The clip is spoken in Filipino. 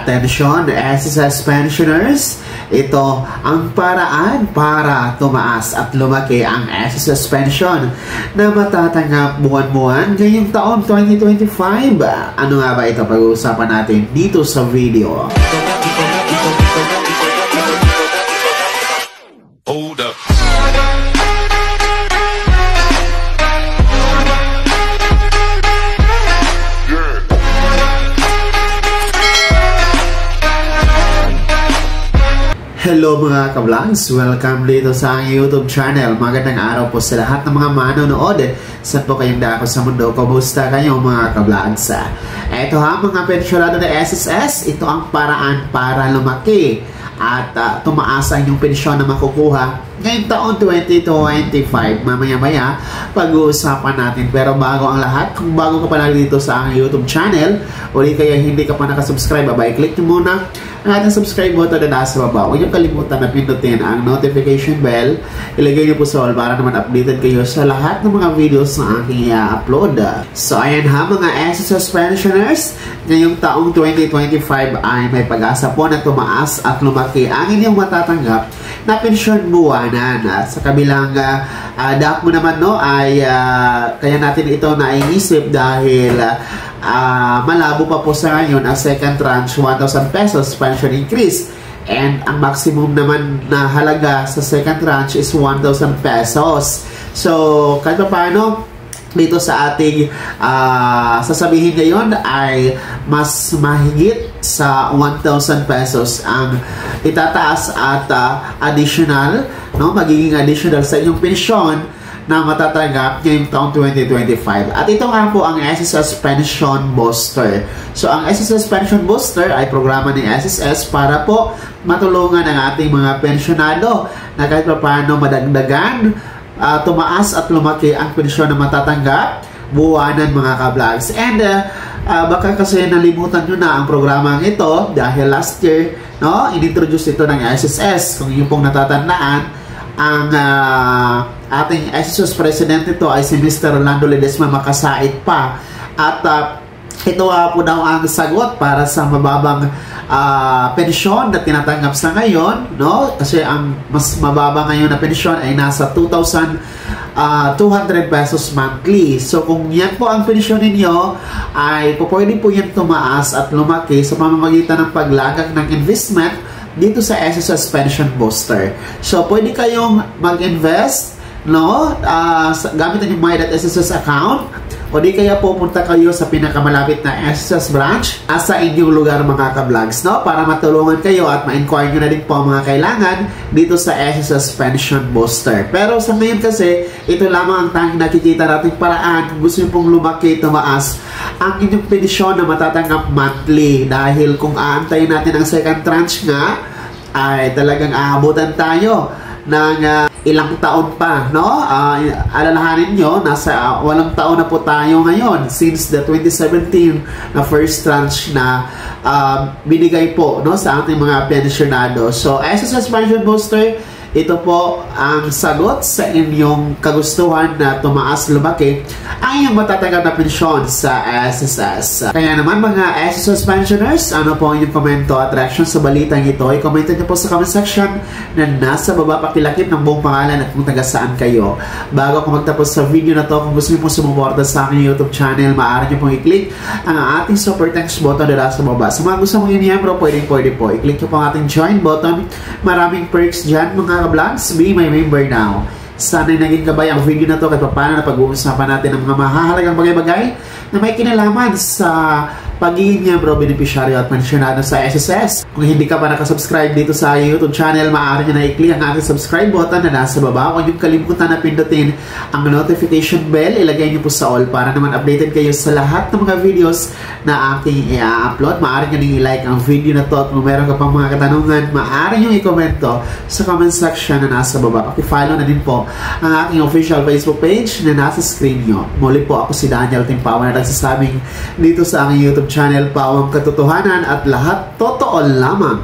Attention, SSS pensioners, ito ang paraan para tumaas at lumaki ang SSS pension na matatanggap buwan-buwan ngayong taon 2025. Ano nga ba ito? Pag-uusapan natin dito sa video. Hold up. Hello mga ka-vlogs! Welcome dito sa aking YouTube channel. Magandang araw po sa lahat ng mga manonood. Saan po kayong dako sa mundo? Kumusta kayo mga ka-vlogs? Ito ha, mga pensyonado na SSS, ito ang paraan para lumaki at tumaas ang inyong pensyon na makukuha ngayong taon 2025. Mamaya-maya pag-uusapan natin. Pero bago ang lahat, kung bago ka pa lang dito sa aking YouTube channel o kaya hindi ka pa nakasubscribe, click nyo muna ang ating subscribe button na nasa baba. Huwag nyo kalimutan na pindutin ang notification bell. Ilagay nyo po sa all para naman updated kayo sa lahat ng mga videos na aking i-upload. So ayan ha mga SSS pensioners, ngayong taong 2025 ay may pag-asa po na tumaas at lumaki ang inyong matatanggap na pensyon buwanan. Sa kabilang DAP mo naman no, ay kaya natin ito naiisip dahil malabo pa po sa ngayon ang second tranche 1,000 pesos pension increase, and ang maximum naman na halaga sa second tranche is 1,000 pesos. So kahit pa paano dito sa ating sasabihin ngayon ay mas mahigit sa 1,000 pesos ang itataas at additional, no, magiging additional sa inyong pensyon na matatanggap ngayong taong 2025. At ito nga po ang SSS Pension Booster. So ang SSS Pension Booster ay programa ng SSS para po matulungan ang ating mga pensyonado na kahit pa paano madagdagan, tumaas at lumaki ang pensyon na matatanggap buwanan mga ka-vlogs. And baka kasi nalimutan nyo na ang programang ito dahil last year, no, inintroduce ito ng SSS. Kung yung pong natatandaan, ang ating SSS President ito ay si Mr. Rolando Ledesma Makasait pa. At ito po daw ang sagot para sa mababang pensyon na tinatanggap sa ngayon, no? Kasi ang mas mababa ngayon na pensyon ay nasa 2,200 pesos monthly. So kung yan po ang pensyon ninyo, ay pwede po yan tumaas at lumaki sa pamamagitan ng paglagak ng investment dito sa SSS Pension Booster. So pwede kayong mag-invest, no, gamit ang My.SSS account, o di kaya pupunta kayo sa pinakamalapit na SSS branch sa inyong lugar mga ka-vlogs, no, para matulungan kayo at ma-inquire nyo na din po ang mga kailangan dito sa SSS Pension Booster. Pero sa ngayon kasi, ito lamang ang tanging nakikita nating paraan kung gusto nyo pong lumaki, tumaas ang inyong pensyon na matatanggap monthly. Dahil kung aantayin natin ang second tranche nga, ay talagang aabutan tayo ng ilang taon pa, no? Alalahanin nyo, nasa 8 taon na po tayo ngayon since the 2017 na first tranche na binigay po, no, sa ating mga pensyonado. So SSS Pension Booster, ito po ang sagot sa inyong kagustuhan na tumaas, lumaki ang inyong matatanggap na pensyon sa SSS. Kaya naman mga SSS pensioners, ano po ang inyong komento at reaction sa balitang ito? I-comment nyo po sa comment section na nasa baba, pakilakip ng buong pangalan at kung taga saan kayo. Bago ako magtapos sa video na to, kung gusto nyo po sumuporta sa aking YouTube channel, maaari nyo pong i-click ang ating super thanks button na nasa baba. Sa mga gusto mong i-miyembro, pwede po. I-click nyo po ang ating join button. Maraming perks dyan mga ka-vlogs. Be my member now. Sana'y naging gabay ang video na to kahit paano na pag-uusapan natin ang mga mahahalagang bagay-bagay na may kinalaman sa pagiging miyembro, benepisyaryo at pensyonado sa SSS. Kung hindi ka pa nakasubscribe dito sa YouTube channel, maaari nyo na i-click ang ating subscribe button na nasa baba. Huwag nyo kalimutan na pindutin ang notification bell. Ilagay nyo po sa all para naman updated kayo sa lahat ng mga videos na aking i-upload. Maaari nyo i-like ang video na to at kung meron ka pang mga katanungan, maaari nyo i-komento sa comment section na nasa baba. Paki-follow na din po ang aking official Facebook page na nasa screen nyo. Muli po ako si Daniel Timpawan na nagsasabing dito sa aking YouTube channel, pawang katotohanan at lahat totoo lamang.